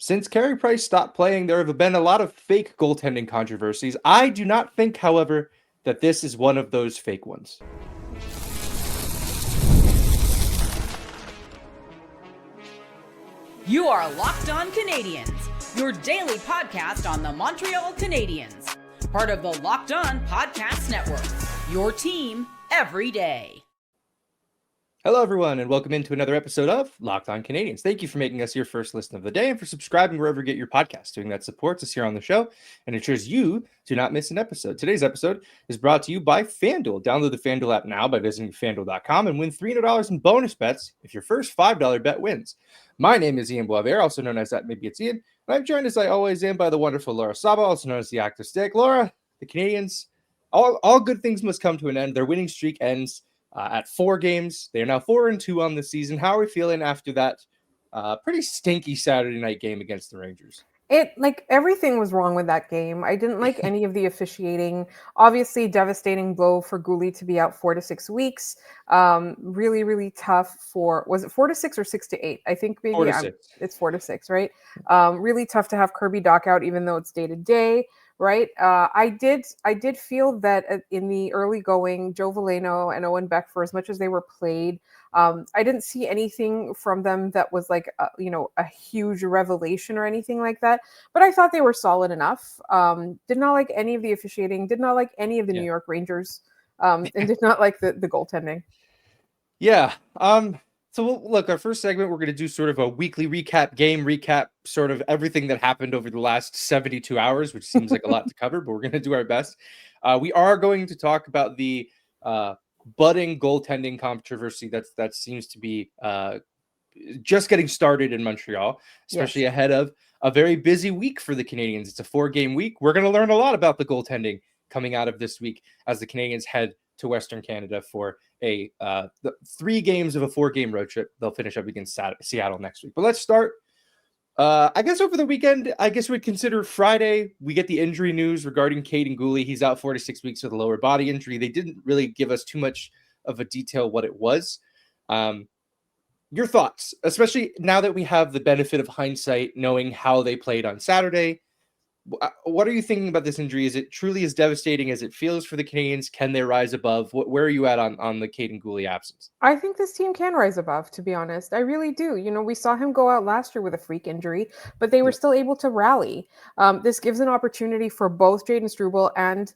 Since Carey Price stopped playing, there have been a lot of fake goaltending controversies. I do not think, however, that this is one of those fake ones. You are Locked On Canadiens, your daily podcast on the Montreal Canadiens. Part of the Locked On Podcast Network, your team every day. Hello, everyone, and welcome into another episode of Locked On Canadiens. Thank you for making us your first listen of the day and for subscribing wherever you get your podcast. Doing that supports us here on the show and ensures you do not miss an episode. Today's episode is brought to you by FanDuel. Download the FanDuel app now by visiting FanDuel.com and win $300 in bonus bets if your first $5 bet wins. My name is Ian Boisvert, also known as that Maybe It's Ian, and I'm joined as I always am by the wonderful Laura Saba, also known as the Active Stick. Laura, the Canadiens, all good things must come to an end. Their winning streak ends at 4 games. They are now 4-2 on the season. How are we feeling after that pretty stinky Saturday night game against the Rangers? Everything was wrong with that game. I didn't like any of the officiating. Obviously, devastating blow for Goalie to be out 4 to 6 weeks. Really, really tough was it 4 to 6 or 6 to 8? I think maybe 4 to 6. It's 4 to 6, right? Really tough to have Kirby Dach out, even though it's day to day. Right. I did feel that in the early going, Joe Veleno and Owen Beck, for as much as they were played, I didn't see anything from them that was like, a huge revelation or anything like that. But I thought they were solid enough. Did not like any of the officiating, did not like any of the New York Rangers, and did not like the goaltending. Yeah. So look, our first segment, we're going to do sort of a weekly game recap, sort of everything that happened over the last 72 hours, which seems like a lot to cover, but we're going to do our best. We are going to talk about the budding goaltending controversy that seems to be just getting started in Montreal, especially ahead of a very busy week for the Canadiens. It's a 4-game week. We're going to learn a lot about the goaltending coming out of this week as the Canadiens head to Western Canada for the 3 games of a 4-game road trip. They'll finish up against Seattle next week. But let's start. I guess over the weekend, I guess we'd consider Friday. We get the injury news regarding Kaiden Guhle. He's out 4 to 6 weeks with a lower body injury. They didn't really give us too much of a detail what it was. Your thoughts, especially now that we have the benefit of hindsight, knowing how they played on Saturday. What are you thinking about this injury? Is it truly as devastating as it feels for the Canadiens? Can they rise above? Where are you at on the Kaiden Guhle absence? I think this team can rise above, to be honest. I really do. We saw him go out last year with a freak injury, but they were still able to rally. This gives an opportunity for both Jaden Struble and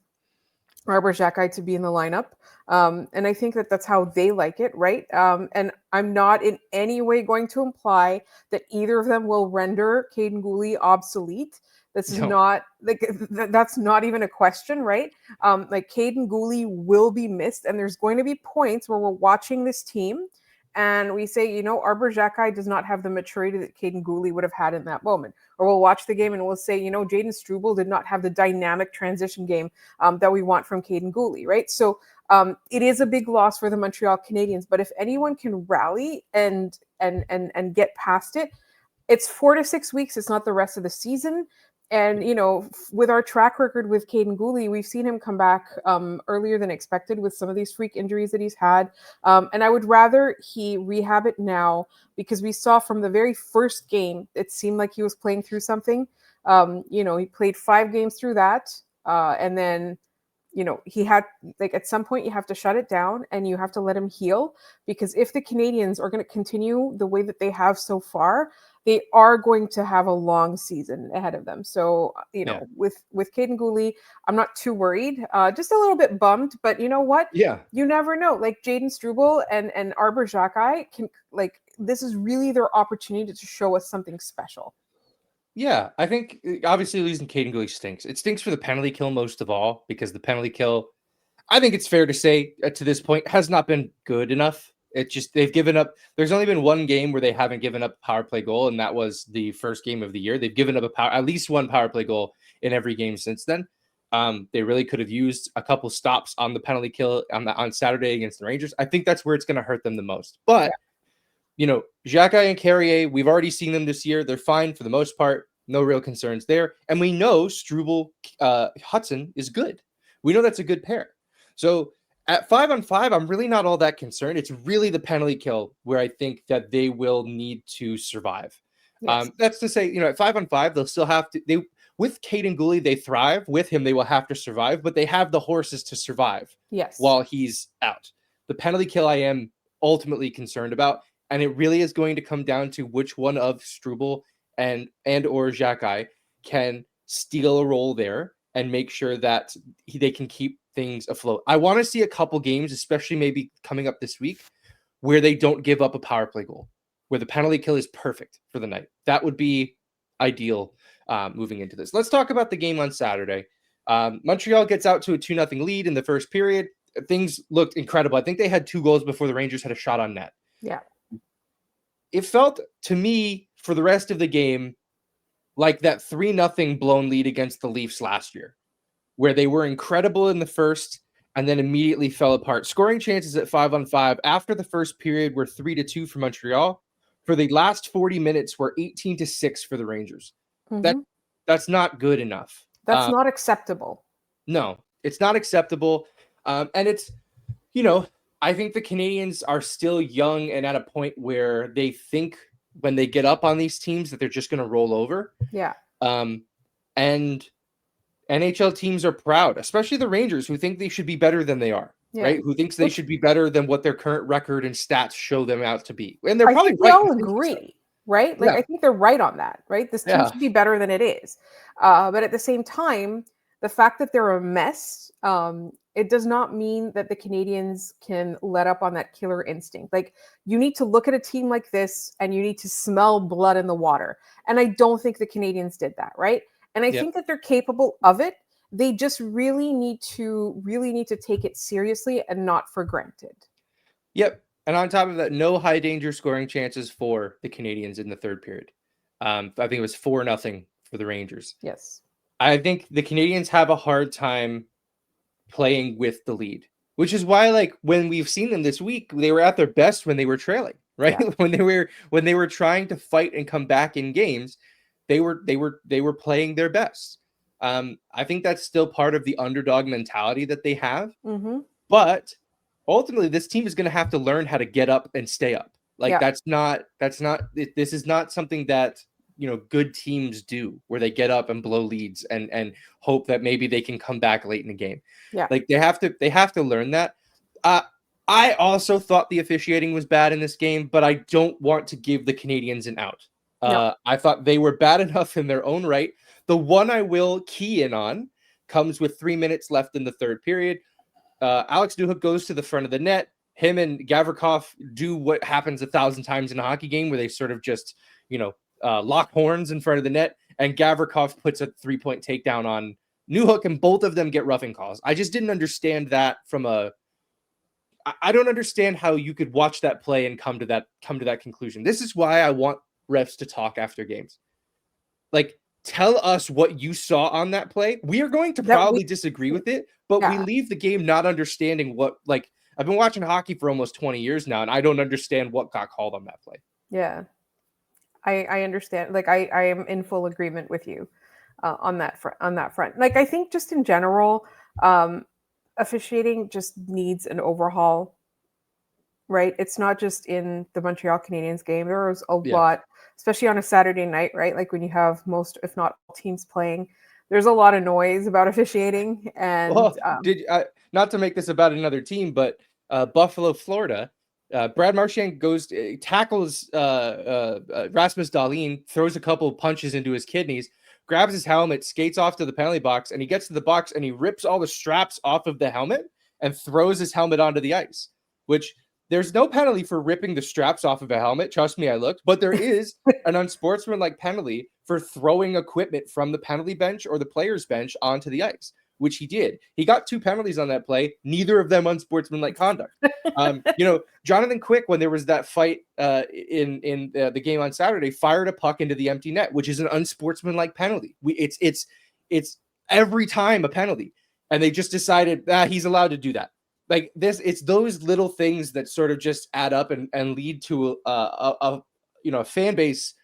Arber Xhekaj to be in the lineup. And I think that's how they like it, right? And I'm not in any way going to imply that either of them will render Kaiden Guhle obsolete. This is not like that's not even a question, right? Kaiden Guhle will be missed, and there's going to be points where we're watching this team and we say, Arber Xhekaj does not have the maturity that Kaiden Guhle would have had in that moment. Or we'll watch the game and we'll say, Jaden Struble did not have the dynamic transition game that we want from Kaiden Guhle, right? So it is a big loss for the Montreal Canadiens, but if anyone can rally and get past it, it's 4 to 6 weeks. It's not the rest of the season. And, with our track record with Kaiden Guhle, we've seen him come back earlier than expected with some of these freak injuries that he's had. And I would rather he rehab it now, because we saw from the very first game, it seemed like he was playing through something. He played 5 games through that. And then, he had, at some point you have to shut it down and you have to let him heal, because if the Canadiens are going to continue the way that they have so far, they are going to have a long season ahead of them. So, with Kaiden Guhle, I'm not too worried, just a little bit bummed, but you know what? Yeah. You never know. Jaden Struble and Arber Xhekaj can, this is really their opportunity to show us something special. Yeah, I think obviously losing Kaiden Guhle stinks. It stinks for the penalty kill most of all, because the penalty kill, I think it's fair to say to this point, has not been good enough. They've given up. There's only been 1 game where they haven't given up a power play goal, and that was the first game of the year. They've given up at least 1 power play goal in every game since then. They really could have used a couple stops on the penalty kill on Saturday against the Rangers. I think that's where it's going to hurt them the most. But Xhekaj and Carrier, we've already seen them this year. They're fine for the most part. No real concerns there. And we know Struble Hudson is good. We know that's a good pair. So at 5-on-5, I'm really not all that concerned. It's really the penalty kill where I think that they will need to survive. Yes. That's to say, at 5-on-5, they'll still have to. With Kaiden Guhle, they thrive. With him, they will have to survive, but they have the horses to survive. Yes. While he's out. The penalty kill I am ultimately concerned about, and it really is going to come down to which one of Struble and or Xhekaj can steal a role there and make sure that they can keep things afloat. I want to see a couple games, especially maybe coming up this week, where they don't give up a power play goal, where the penalty kill is perfect for the night. That would be ideal moving into this. Let's talk about the game on Saturday. Montreal gets out to a 2-0 lead in the first period. Things looked incredible. I think they had 2 goals before the Rangers had a shot on net. Yeah. It felt to me for the rest of the game like that 3-0 blown lead against the Leafs last year, where they were incredible in the first and then immediately fell apart. Scoring chances at 5-on-5 after the first period were 3-2 for Montreal. For the last 40 minutes were 18-6 for the Rangers. Mm-hmm. That's not good enough. That's not acceptable. No, it's not acceptable. And it's, I think the Canadiens are still young and at a point where they think when they get up on these teams that they're just going to roll over. Yeah. And NHL teams are proud, especially the Rangers, who think they should be better than they are, right? Who thinks they should be better than what their current record and stats show them out to be. And they're probably we all agree, right? Like, I think they're right on that, right? This team should be better than it is. But at the same time, the fact that they're a mess, it does not mean that the Canadiens can let up on that killer instinct. Like, you need to look at a team like this and you need to smell blood in the water. And I don't think the Canadiens did that, right? And I think that they're capable of it. They just really need to take it seriously and not for granted. Yep. And on top of that, no high danger scoring chances for the Canadiens in the third period. I think it was 4-0 for the Rangers. Yes. I think the Canadiens have a hard time playing with the lead, which is why, like, when we've seen them this week, they were at their best when they were trailing, right? Yeah. when they were trying to fight and come back in games, they were playing their best. I think that's still part of the underdog mentality that they have. Mm-hmm. But ultimately, this team is going to have to learn how to get up and stay up. Like, this is not something that, good teams do, where they get up and blow leads and hope that maybe they can come back late in the game. Yeah. Like, they have to learn that. I also thought the officiating was bad in this game, but I don't want to give the Canadiens an out. No. I thought they were bad enough in their own right. The one I will key in on comes with 3 minutes left in the third period. Alex Newhook goes to the front of the net. Him and Gavrikov do what happens 1,000 times in a hockey game, where they sort of just, lock horns in front of the net. And Gavrikov puts a 3-point takedown on Newhook, and both of them get roughing calls. I just didn't understand that I don't understand how you could watch that play and come to that conclusion. This is why I want refs to talk after games. Like, tell us what you saw on that play. We are going to probably disagree with it, but we leave the game not understanding what, like, I've been watching hockey for almost 20 years now, and I don't understand what got called on that play. Yeah. I understand. Like, I am in full agreement with you on that front. Like, I think just in general, officiating just needs an overhaul, right? It's not just in the Montreal Canadiens game. There was a lot, especially on a Saturday night, right? Like, when you have most, if not all, teams playing, there's a lot of noise about officiating. And not to make this about another team, but Buffalo, Florida, Brad Marchand tackles Rasmus Dahlin, throws a couple of punches into his kidneys, grabs his helmet, skates off to the penalty box, and he gets to the box and he rips all the straps off of the helmet and throws his helmet onto the ice, which there's no penalty for ripping the straps off of a helmet. Trust me, I looked, but there is an unsportsmanlike penalty for throwing equipment from the penalty bench or the player's bench onto the ice, which he did. He got 2 penalties on that play, neither of them unsportsmanlike conduct. Jonathan Quick, when there was that fight in the game on Saturday, fired a puck into the empty net, which is an unsportsmanlike penalty. It's every time a penalty, and they just decided he's allowed to do that. Like this, it's those little things that sort of just add up and lead to a fan base,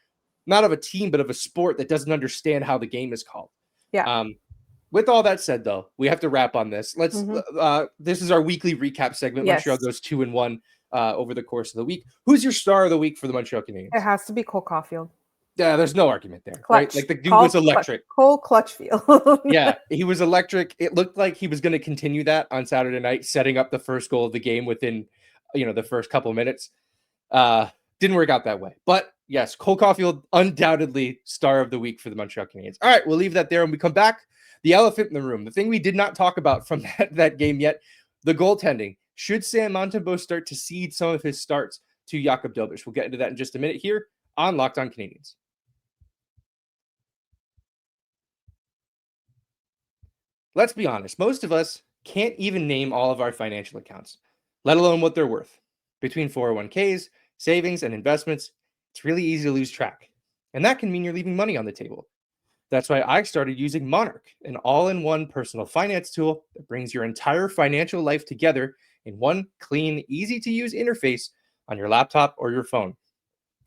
not of a team, but of a sport that doesn't understand how the game is called. Yeah. With all that said, though, we have to wrap on this. Let's. This is our weekly recap segment. Yes. Montreal goes 2-1 over the course of the week. Who's your star of the week for the Montreal Canadiens? It has to be Cole Caufield. Yeah, there's no argument there, right? Clutch. Like the dude was electric. Cole Clutchfield. Yeah, he was electric. It looked like he was going to continue that on Saturday night, setting up the first goal of the game within, the first couple minutes. Didn't work out that way. But yes, Cole Caufield, undoubtedly star of the week for the Montreal Canadiens. All right, we'll leave that there. When we come back, the elephant in the room, the thing we did not talk about from that game yet, the goaltending. Should Sam Montembeault start to cede some of his starts to Jakub Dobes? We'll get into that in just a minute here on Locked On Canadiens. Let's be honest, most of us can't even name all of our financial accounts, let alone what they're worth. Between 401ks, savings, and investments, it's really easy to lose track. And that can mean you're leaving money on the table. That's why I started using Monarch, an all-in-one personal finance tool that brings your entire financial life together in one clean, easy-to-use interface on your laptop or your phone.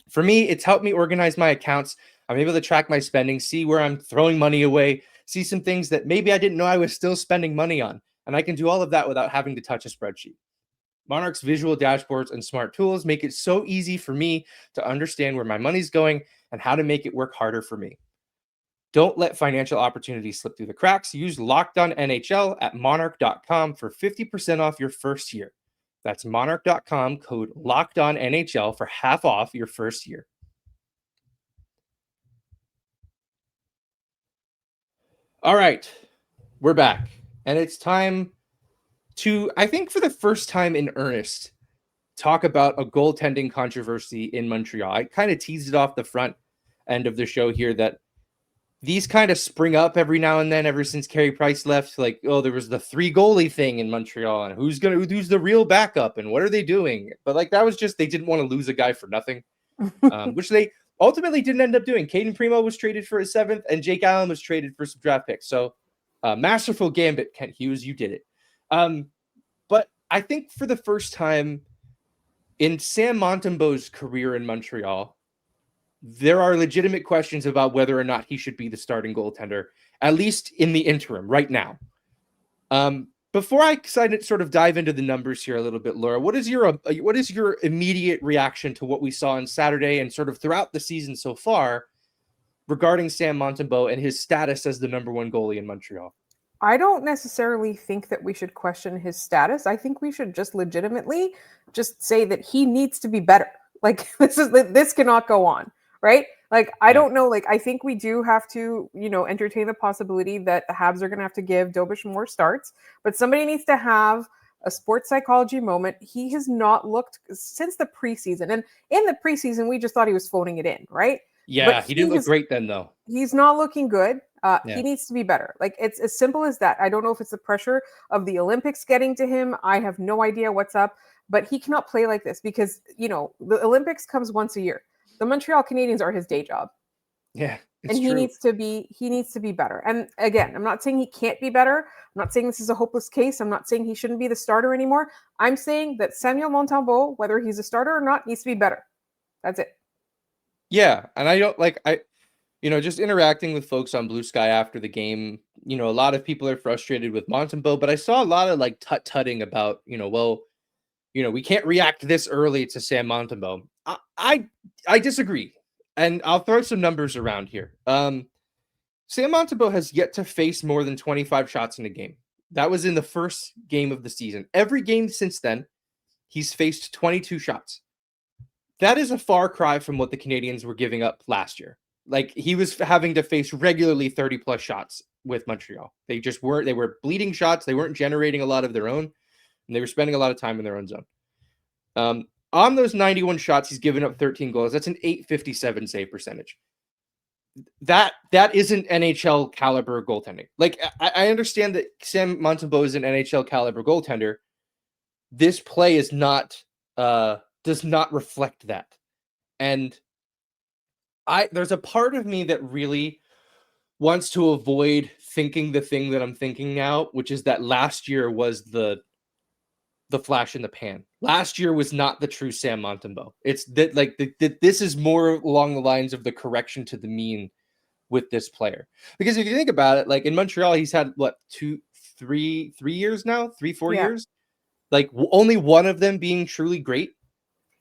For me, it's helped me organize my accounts. I'm able to track my spending, see where I'm throwing money away, see some things that maybe I didn't know I was still spending money on. And I can do all of that without having to touch a spreadsheet. Monarch's visual dashboards and smart tools make it so easy for me to understand where my money's going and how to make it work harder for me. Don't let financial opportunities slip through the cracks. Use Locked On NHL at monarch.com for 50% off your first year. That's monarch.com, code Locked On NHL for half off your first year. All right, we're back. And it's time to, I think for the first time in earnest, talk about a goaltending controversy in Montreal. I kind of teased it off the front end of the show here that these kind of spring up every now and then ever since Carey Price left. Like, oh, there was the 3 goalie thing in Montreal and who's the real backup and what are they doing? But like, that was just, they didn't want to lose a guy for nothing, which they ultimately didn't end up doing. Caden Primo was traded for his 7th and Jake Allen was traded for some draft picks. So masterful gambit, Kent Hughes, you did it. But I think for the first time in Sam Montembeault's career in Montreal, there are legitimate questions about whether or not he should be the starting goaltender, at least in the interim right now. Before I sort of dive into the numbers here a little bit, Laura, what is your immediate reaction to what we saw on Saturday and sort of throughout the season so far regarding Sam Montembeault and his status as the number 1 goalie in Montreal? I don't necessarily think that we should question his status. I think we should just legitimately just say that he needs to be better. Like this cannot go on, right? Like, I don't know. Like, I think we do have to, entertain the possibility that the Habs are going to have to give Dobes more starts, but somebody needs to have a sports psychology moment. He has not looked since the preseason. And in the preseason, we just thought he was phoning it in, right? Yeah, he didn't look great then, though. He's not looking good. He needs to be better. Like, it's as simple as that. I don't know if it's the pressure of the Olympics getting to him. I have no idea what's up, but he cannot play like this because, the Olympics comes once a year. The Montreal Canadiens are his day job. Yeah. And he needs to be better. And again, I'm not saying he can't be better. I'm not saying this is a hopeless case. I'm not saying he shouldn't be the starter anymore. I'm saying that Samuel Montembeault, whether he's a starter or not, needs to be better. That's it. Yeah. And I don't just interacting with folks on Blue Sky after the game, a lot of people are frustrated with Montembeault, but I saw a lot of tut-tutting about, we can't react this early to Sam Montembeault. I disagree. And I'll throw some numbers around here. Sam Montembeault has yet to face more than 25 shots in a game. That was in the first game of the season. Every game since then, he's faced 22 shots. That is a far cry from what the Canadiens were giving up last year. Like, he was having to face regularly 30 plus shots with Montreal. They were bleeding shots. They weren't generating a lot of their own, and they were spending a lot of time in their own zone. On those 91 shots, he's given up 13 goals. That's an .857 save percentage. That isn't NHL caliber goaltending. Like, I understand that Sam Montembeault is an NHL caliber goaltender. This play is not does not reflect that. And there's a part of me that really wants to avoid thinking the thing that I'm thinking now, which is that last year was the flash in the pan. Last year was not the true Sam Montembeault. It's that this is more along the lines of the correction to the mean with this player. Because if you think about it, like in Montreal, he's had what, 4 years now, 3-4 years, like only one of them being truly great.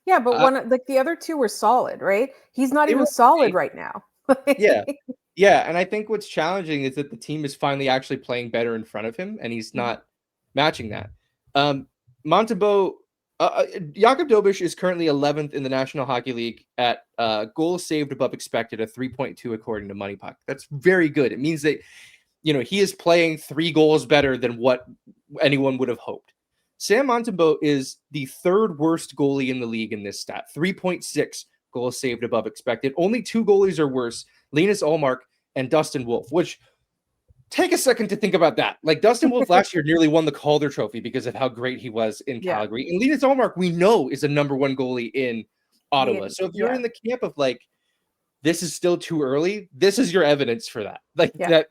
Yeah, but like the other two were solid, right? He's not even solid right now. Yeah. Yeah, and I think what's challenging is that the team is finally actually playing better in front of him, and he's not matching that. Montembeault, Jakub Dobes is currently 11th in the National Hockey League at goals saved above expected, a 3.2 according to Money Puck. That's very good. It means that, he is playing 3 goals better than what anyone would have hoped. Sam Montembeault is the 3rd worst goalie in the league in this stat, 3.6 goals saved above expected. Only 2 goalies are worse, Linus Ullmark and Dustin Wolf, which, take a second to think about that. Like, Dustin Wolf last year nearly won the Calder Trophy because of how great he was in Calgary. And Linus Ullmark, we know, is a number 1 goalie in Ottawa. So if you're in the camp of like, this is still too early, this is your evidence for that. Like that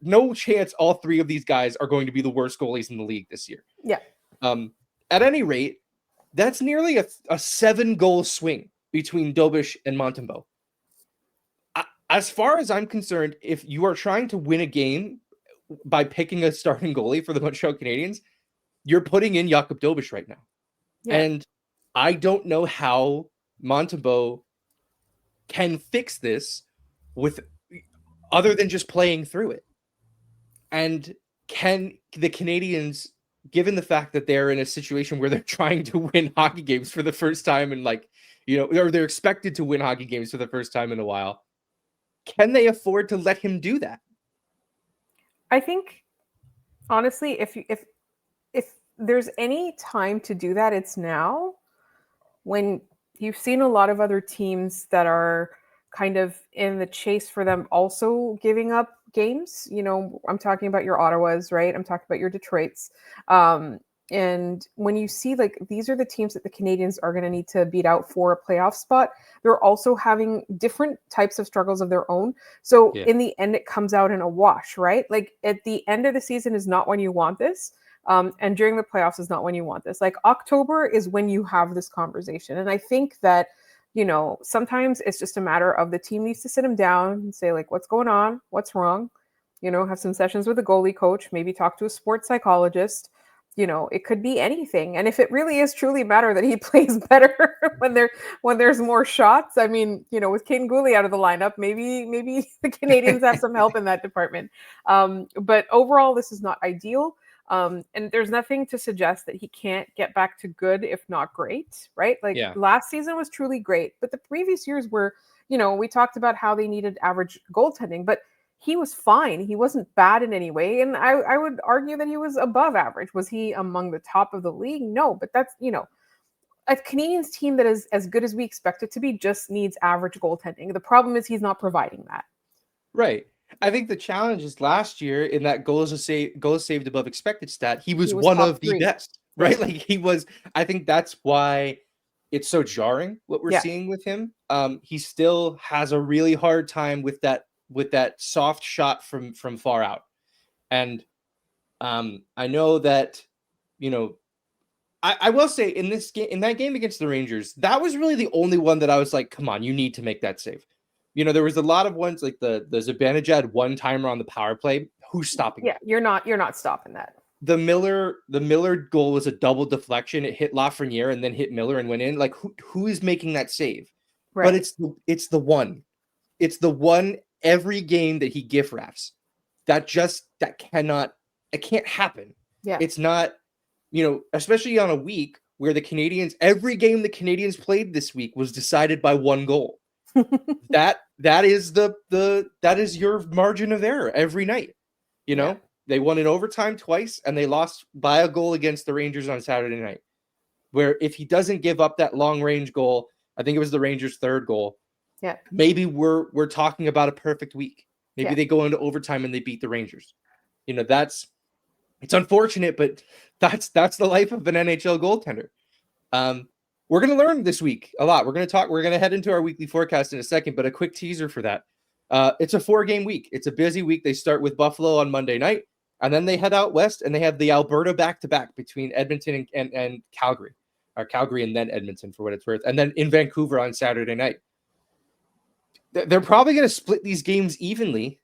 no chance all 3 of these guys are going to be the worst goalies in the league this year. Yeah. At any rate, that's nearly a 7-goal swing between Dobes and Montembeault. As far as I'm concerned, if you are trying to win a game by picking a starting goalie for the Montreal Canadiens, you're putting in Jakub Dobes right now. Yeah. And I don't know how Montembeault can fix this with other than just playing through it. And can the Canadiens, given the fact that they're in a situation where they're trying to win hockey games for the first time in or they're expected to win hockey games for the first time in a while, can they afford to let him do that? I think, honestly, if there's any time to do that, it's now, when you've seen a lot of other teams that are kind of in the chase for them also giving up games. I'm talking about your Ottawas, right? I'm talking about your Detroits. And when you see, like, these are the teams that the Canadiens are going to need to beat out for a playoff spot, they're also having different types of struggles of their own. So in the end, it comes out in a wash, right? Like, at the end of the season is not when you want this. And during the playoffs is not when you want this. Like, October is when you have this conversation. And I think that, sometimes it's just a matter of the team needs to sit him down and say, like, what's going on? What's wrong? Have some sessions with a goalie coach, maybe talk to a sports psychologist. It could be anything. And if it really is truly a matter that he plays better when there's more shots, I mean, with Kaiden Guhle out of the lineup, maybe the Canadiens have some help in that department. But overall, this is not ideal. And there's nothing to suggest that he can't get back to good, if not great, right? Like, last season was truly great, but the previous years were, we talked about how they needed average goaltending, but he was fine. He wasn't bad in any way. And I would argue that he was above average. Was he among the top of the league? No, but that's, a Canadiens team that is as good as we expect it to be just needs average goaltending. The problem is he's not providing that. Right. I think the challenge is last year in that goals saved above expected stat, he was one of the best, right? Like, he was, I think that's why it's so jarring what we're seeing with him. He still has a really hard time with that soft shot from far out. And I know that, I will say in that game against the Rangers, that was really the only one that I was like, come on, you need to make that save. There was a lot of ones like the Zibanejad one-timer on the power play. Who's stopping that? You're not stopping that. The Miller goal was a double deflection. It hit Lafreniere and then hit Miller and went in. Like, who is making that save? Right. But it's the one. It's the one every game that he gift wraps. It can't happen. Yeah. It's not, especially on a week where every game the Canadiens played this week was decided by 1 goal. that is your margin of error every night. They won in overtime twice and they lost by a goal against the Rangers on Saturday night, where if he doesn't give up that long range goal, I think it was the Rangers' 3rd goal, maybe we're talking about a perfect week. Maybe they go into overtime and they beat the Rangers. It's unfortunate, but that's the life of an NHL goaltender. We're going to learn this week a lot. We're going to head into our weekly forecast in a second, but a quick teaser for that. It's a 4-game week. It's a busy week. They start with Buffalo on Monday night, and then they head out west, and they have the Alberta back-to-back between Edmonton and Calgary, or Calgary and then Edmonton for what it's worth, and then in Vancouver on Saturday night. They're probably going to split these games evenly.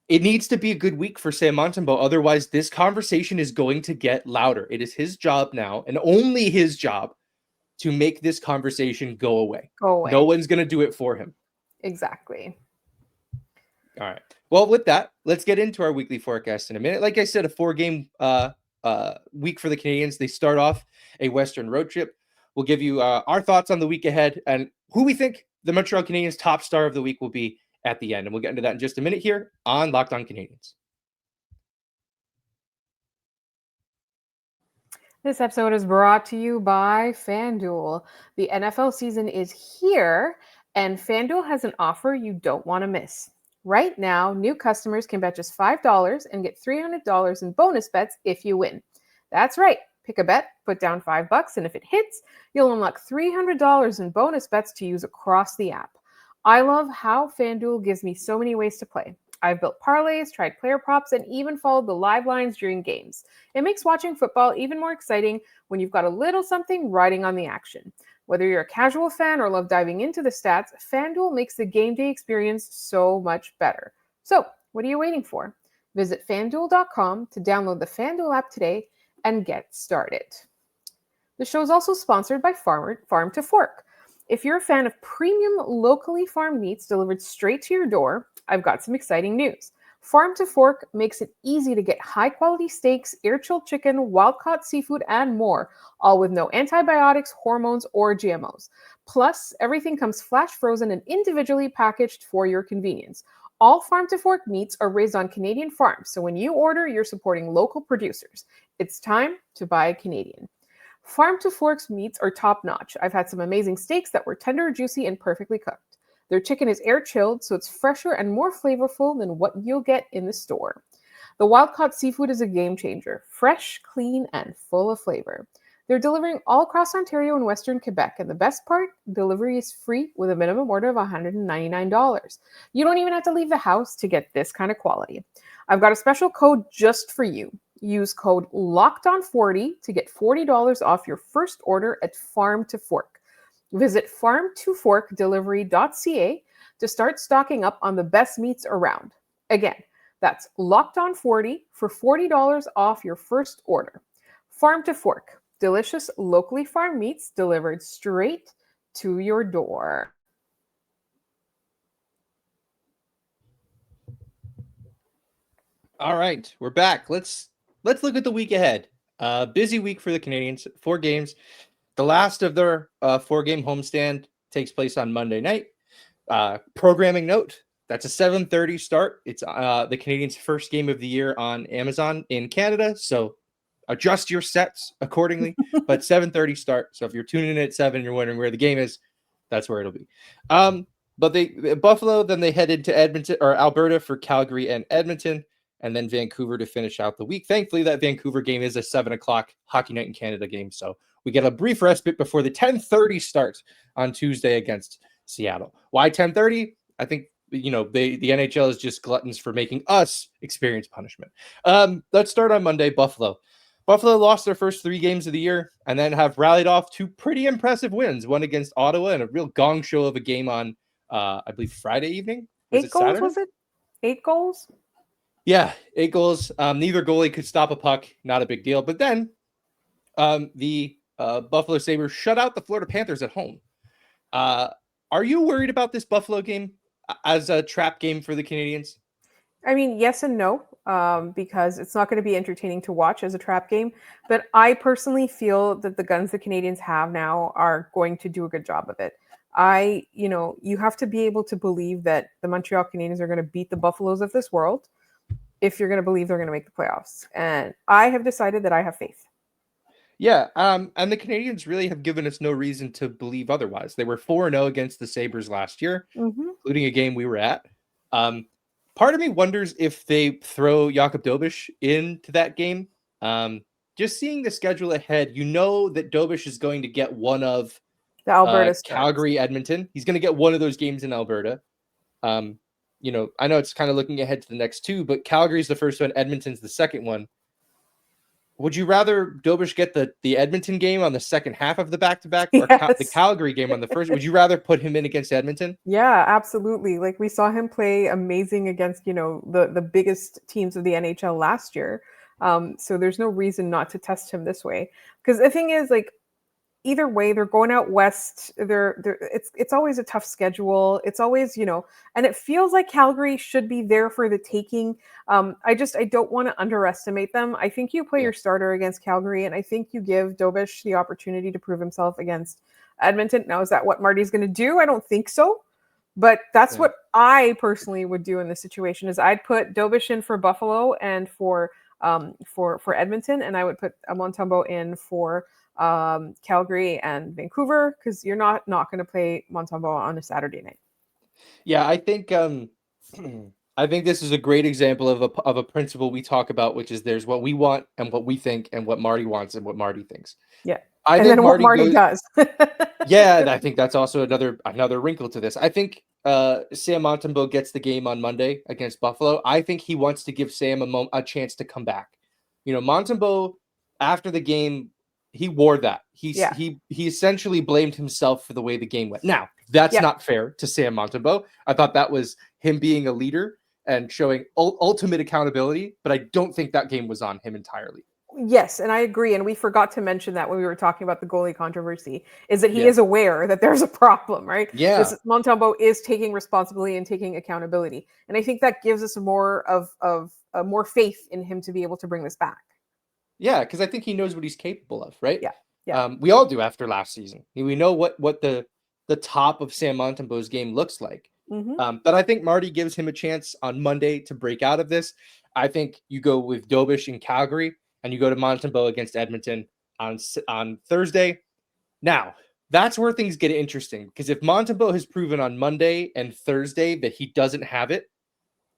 It needs to be a good week for Sam Montembeault. Otherwise, this conversation is going to get louder. It is his job now, and only his job, to make this conversation go away. Go away. No one's going to do it for him. Exactly. All right. Well, with that, let's get into our weekly forecast in a minute. Like I said, a 4-game week for the Canadiens. They start off a Western road trip. We'll give you our thoughts on the week ahead and who we think the Montreal Canadiens' top star of the week will be at the end. And we'll get into that in just a minute here on Locked On Canadiens. This episode is brought to you by FanDuel. The NFL season is here, and FanDuel has an offer you don't want to miss. Right now, new customers can bet just $5 and get $300 in bonus bets if you win. That's right. Pick a bet, put down $5, and if it hits, you'll unlock $300 in bonus bets to use across the app. I love how FanDuel gives me so many ways to play. I've built parlays, tried player props, and even followed the live lines during games. It makes watching football even more exciting when you've got a little something riding on the action. Whether you're a casual fan or love diving into the stats, FanDuel makes the game day experience so much better. So, what are you waiting for? Visit FanDuel.com to download the FanDuel app today and get started. The show is also sponsored by Farm to Fork. If you're a fan of premium locally farmed meats delivered straight to your door, I've got some exciting news. Farm to Fork makes it easy to get high-quality steaks, air-chilled chicken, wild-caught seafood, and more, all with no antibiotics, hormones, or GMOs. Plus, everything comes flash frozen and individually packaged for your convenience. All Farm to Fork meats are raised on Canadian farms, so when you order, you're supporting local producers. It's time to buy Canadian. Farm to Fork's meats are top-notch. I've had some amazing steaks that were tender, juicy, and perfectly cooked. Their chicken is air-chilled, so it's fresher and more flavorful than what you'll get in the store. The wild-caught seafood is a game-changer. Fresh, clean, and full of flavor. They're delivering all across Ontario and Western Quebec, and the best part, delivery is free with a minimum order of $199. You don't even have to leave the house to get this kind of quality. I've got a special code just for you. Use code LOCKEDON40 to get $40 off your first order at Farm to Fork. Visit farmtoforkdelivery.ca to start stocking up on the best meats around. Again, that's LOCKEDON40 for $40 off your first order. Farm to Fork, delicious locally farmed meats delivered straight to your door. All right, we're back. Let's look at the week ahead. Busy week for the Canadiens. 4 games. The last of their 4-game homestand takes place on Monday night. Programming note, that's a 7:30 start. It's the Canadiens' first game of the year on Amazon in Canada, so adjust your sets accordingly. But 7:30 start. So if you're tuning in at 7 and you're wondering where the game is, that's where it'll be. But Buffalo, then they head into Edmonton or Alberta for Calgary and Edmonton, and then Vancouver to finish out the week. Thankfully, that Vancouver game is a 7:00 Hockey Night in Canada game, so we get a brief respite before the 10:30 start on Tuesday against Seattle. Why 10:30? I think the NHL is just gluttons for making us experience punishment. Let's start on Monday. Buffalo lost their first 3 games of the year and then have rallied off 2 pretty impressive wins. One against Ottawa and a real gong show of a game on I believe Friday evening. 8 goals, was it? 8 goals? Yeah, 8 goals. Neither goalie could stop a puck. Not a big deal. But then the Buffalo Sabres shut out the Florida Panthers at home. Are you worried about this Buffalo game as a trap game for the Canadiens? I mean, yes and no, because it's not going to be entertaining to watch as a trap game. But I personally feel that the guns the Canadiens have now are going to do a good job of it. You have to be able to believe that the Montreal Canadiens are going to beat the Buffaloes of this world if you're going to believe they're going to make the playoffs. And I have decided that I have faith. Yeah, and the Canadiens really have given us no reason to believe otherwise. They were 4-0 against the Sabres last year, including a game we were at. Part of me wonders if they throw Jakub Dobes into that game. Just seeing the schedule ahead, you know that Dobes is going to get one of the Alberta Calgary, Edmonton. He's going to get one of those games in Alberta. I know it's kind of looking ahead to the next 2, but Calgary's the first one, Edmonton's the second one. Would you rather Dobes get the Edmonton game on the second half of the back-to-back or the Calgary game on the first? Would you rather put him in against Edmonton? Yeah, absolutely. Like we saw him play amazing against, the biggest teams of the NHL last year. So there's no reason not to test him this way. Because the thing is, like, either way, they're going out west. It's always a tough schedule. It's always, and it feels like Calgary should be there for the taking. I don't want to underestimate them. I think you play your starter against Calgary, and I think you give Dobes the opportunity to prove himself against Edmonton. Now, is that what Marty's going to do? I don't think so. But that's what I personally would do in this situation. Is I'd put Dobes in for Buffalo and for Edmonton, and I would put Montembeault in for Calgary and Vancouver, because you're not going to play Montembeault on a Saturday night. Yeah, I think I think this is a great example of a principle we talk about, which is there's what we want and what we think, and what Marty wants and what Marty thinks. Yeah, I and think then what Marty does. Yeah, I think that's also another wrinkle to this. I think Sam Montembeault gets the game on Monday against Buffalo. I think he wants to give Sam a chance to come back. Montembeault, after the game, he wore that. He essentially blamed himself for the way the game went. Now, that's not fair to Sam Montembeault. I thought that was him being a leader and showing ultimate accountability, but I don't think that game was on him entirely. Yes, and I agree. And we forgot to mention that when we were talking about the goalie controversy, is that he is aware that there's a problem, right? Yeah. Montembeault is taking responsibility and taking accountability. And I think that gives us more faith in him to be able to bring this back. Yeah, because I think he knows what he's capable of, right? Yeah. We all do after last season. We know what the top of Sam Montembeault's game looks like. Mm-hmm. But I think Marty gives him a chance on Monday to break out of this. I think you go with Dobes in Calgary, and you go to Montembeault against Edmonton on Thursday. Now, that's where things get interesting, because if Montembeault has proven on Monday and Thursday that he doesn't have it,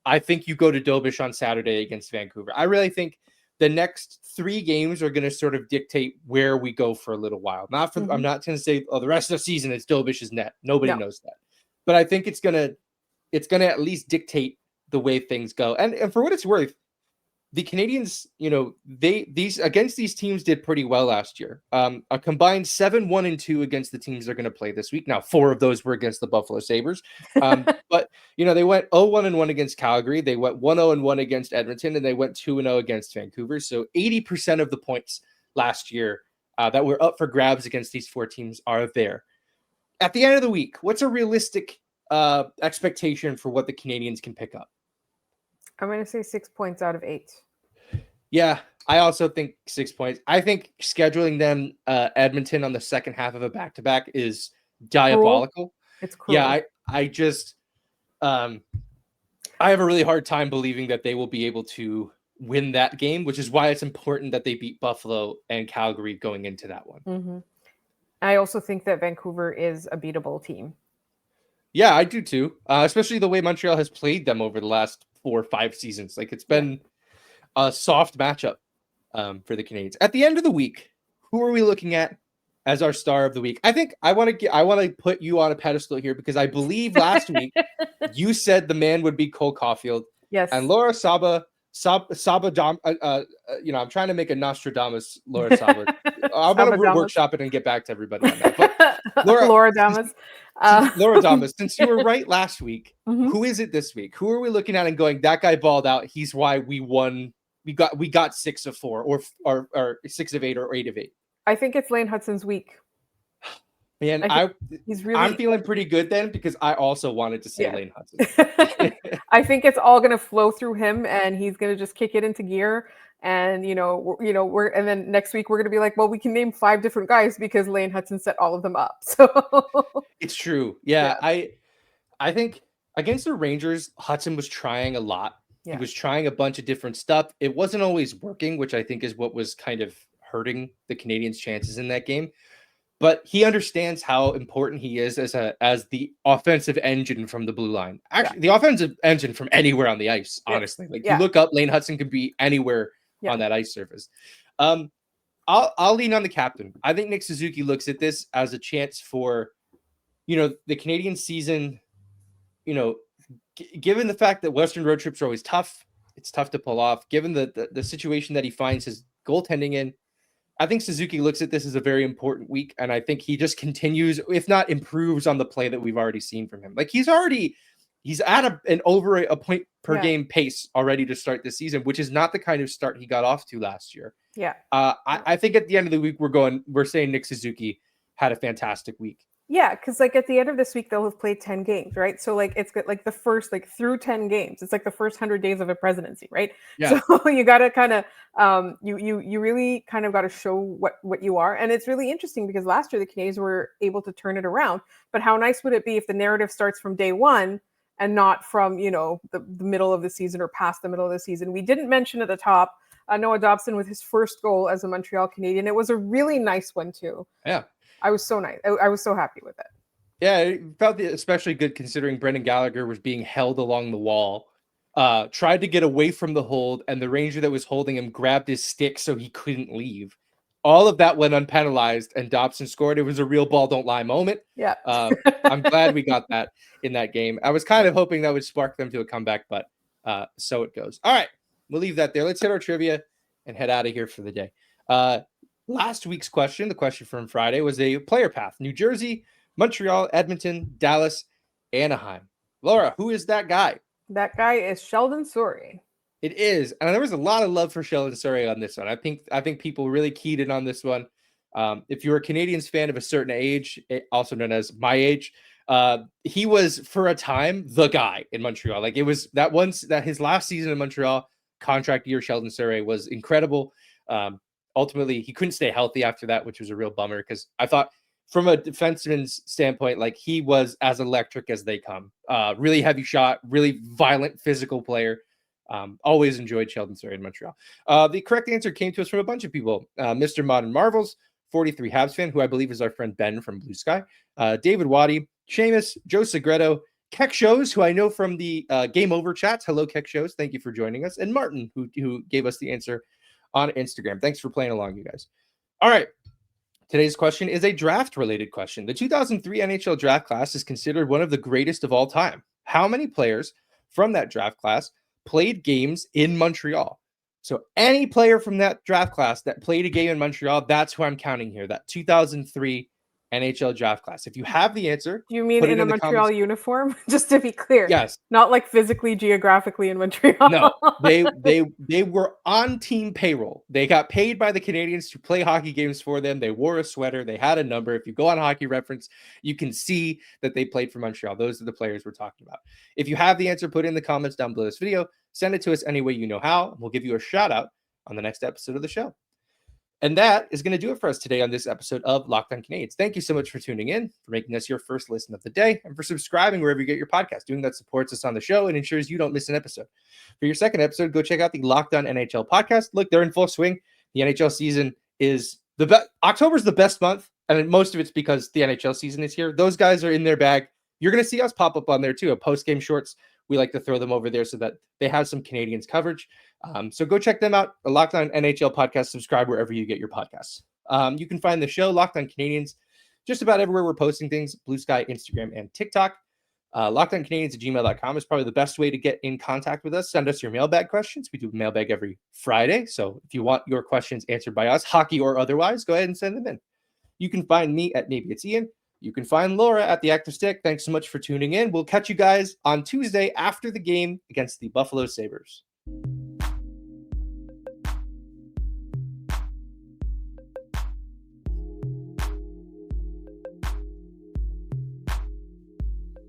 I think you go to Dobes on Saturday against Vancouver. I really think the next 3 games are going to sort of dictate where we go for a little while. I'm not going to say, the rest of the season it's Dobes' net. Nobody knows that. But I think it's gonna at least dictate the way things go. And for what it's worth, the Canadiens, against these teams did pretty well last year. A combined 7-1-2 against the teams they're going to play this week. Now, 4 of those were against the Buffalo Sabres. But, they went 0-1-1 against Calgary. They went 1-0-1 against Edmonton, and they went 2-0 against Vancouver. So 80% of the points last year that were up for grabs against these 4 teams are there. At the end of the week, what's a realistic expectation for what the Canadiens can pick up? I'm going to say 6 points out of 8. Yeah, I also think 6 points. I think scheduling them Edmonton on the second half of a back-to-back is diabolical. It's cruel. Yeah, I just I have a really hard time believing that they will be able to win that game, which is why it's important that they beat Buffalo and Calgary going into that one. Mm-hmm. I also think that Vancouver is a beatable team. Yeah, I do too. Especially the way Montreal has played them over the last 4 or 5 seasons. Like, it's been a soft matchup for the Canadiens. At the end of the week, who are we looking at as our star of the week? I think I want to put you on a pedestal here, because I believe last week you said the man would be Cole Caufield. Yes. And Laura Saba, I'm trying to make a Nostradamus Laura Saba. I'm going to workshop it and get back to everybody on that. But Laura Damas. Laura Damas, since you were right last week, who is it this week? Who are we looking at and going, that guy balled out? He's why we won. We got 6 of 4 or 6 of 8 or 8 of 8. I think it's Lane Hutson's week. Man, I'm feeling pretty good then, because I also wanted to say Lane Hutson. I think it's all going to flow through him, and he's going to just kick it into gear. And and then next week we're going to be like, well, we can name 5 different guys because Lane Hutson set all of them up. So it's true. Yeah. I think against the Rangers, Hutson was trying a lot. Yeah. He was trying a bunch of different stuff. It wasn't always working, which I think is what was kind of hurting the Canadiens' chances in that game. But he understands how important he is as the offensive engine from the blue line. Actually, the offensive engine from anywhere on the ice, honestly. You look up, Lane Hutson could be anywhere on that ice surface. I'll lean on the captain. I think Nick Suzuki looks at this as a chance for, the Canadian season, given the fact that Western road trips are always tough, it's tough to pull off. Given the situation that he finds his goaltending in, I think Suzuki looks at this as a very important week, and I think he just continues, if not improves, on the play that we've already seen from him. Like, he's at an over a point per game pace already to start this season, which is not the kind of start he got off to last year. Yeah. I think at the end of the week we're saying Nick Suzuki had a fantastic week. Yeah, because like at the end of this week, they'll have played 10 games, right? So like it's like the first like through 10 games, it's like the first 100 days of a presidency, right? Yeah. So you got to kind of you really kind of got to show what you are, and it's really interesting because last year the Canadiens were able to turn it around. But how nice would it be if the narrative starts from day one and not from the middle of the season or past the middle of the season? We didn't mention at the top Noah Dobson with his first goal as a Montreal Canadian. It was a really nice one too. Yeah. I was so nice. I was so happy with it. Yeah, it felt especially good considering Brendan Gallagher was being held along the wall, tried to get away from the hold, and the ranger that was holding him grabbed his stick so he couldn't leave. All of that went unpenalized, and Dobson scored. It was a real ball don't lie moment. Yeah. I'm glad we got that in that game. I was kind of hoping that would spark them to a comeback, but so it goes. All right, we'll leave that there. Let's hit our trivia and head out of here for the day. Last week's question, the question from Friday, was a player path. New Jersey, Montreal, Edmonton, Dallas, Anaheim. Laura, who is that guy? That guy is Sheldon Souray. It is. And there was a lot of love for Sheldon Souray on this one. I think people really keyed in on this one. If you're a Canadiens fan of a certain age, also known as my age, he was, for a time, the guy in Montreal. Like, it was that his last season in Montreal, contract year, Sheldon Souray was incredible. Ultimately, he couldn't stay healthy after that, which was a real bummer because I thought from a defenseman's standpoint, like he was as electric as they come. Really heavy shot, really violent physical player. Always enjoyed Sheldon Souray in Montreal. The correct answer came to us from a bunch of people. Mr. Modern Marvels, 43 Habs fan, who I believe is our friend Ben from Blue Sky. David Waddy, Seamus, Joe Segreto, Keck Shows, who I know from the Game Over chats. Hello, Keck Shows. Thank you for joining us. And Martin, who gave us the answer on Instagram. Thanks for playing along, you guys. All right. Today's question is a draft-related question. The 2003 NHL draft class is considered one of the greatest of all time. How many players from that draft class played games in Montreal? So any player from that draft class that played a game in Montreal, that's who I'm counting here, that 2003 NHL draft class. If you have the answer, do you mean in a Montreal uniform? Just to be clear. Yes. Not like physically, geographically in Montreal. No, they were on team payroll. They got paid by the Canadiens to play hockey games for them. They wore a sweater. They had a number. If you go on Hockey Reference, you can see that they played for Montreal. Those are the players we're talking about. If you have the answer, put it in the comments down below this video. Send it to us any way you know how, and we'll give you a shout out on the next episode of the show. And that is going to do it for us today on this episode of Locked On Canadiens. Thank you so much for tuning in, for making us your first listen of the day, and for subscribing wherever you get your podcast. Doing that supports us on the show and ensures you don't miss an episode. For your second episode, go check out the Locked On NHL podcast. Look, they're in full swing. The NHL season is the best. October's the best month, and most of it's because the NHL season is here. Those guys are in their bag. You're going to see us pop up on there too. A post-game shorts, we like to throw them over there so that they have some Canadiens coverage. So go check them out. The Locked On NHL podcast. Subscribe wherever you get your podcasts. You can find the show Locked On Canadiens just about everywhere we're posting things: Blue Sky, Instagram, and TikTok. LockedOnCanadiens@gmail.com is probably the best way to get in contact with us. Send us your mailbag questions. We do mailbag every Friday. So if you want your questions answered by us, hockey or otherwise, go ahead and send them in. You can find me at Maybe It's Ian. You can find Laura at The Active Stick. Thanks so much for tuning in. We'll catch you guys on Tuesday after the game against the Buffalo Sabres.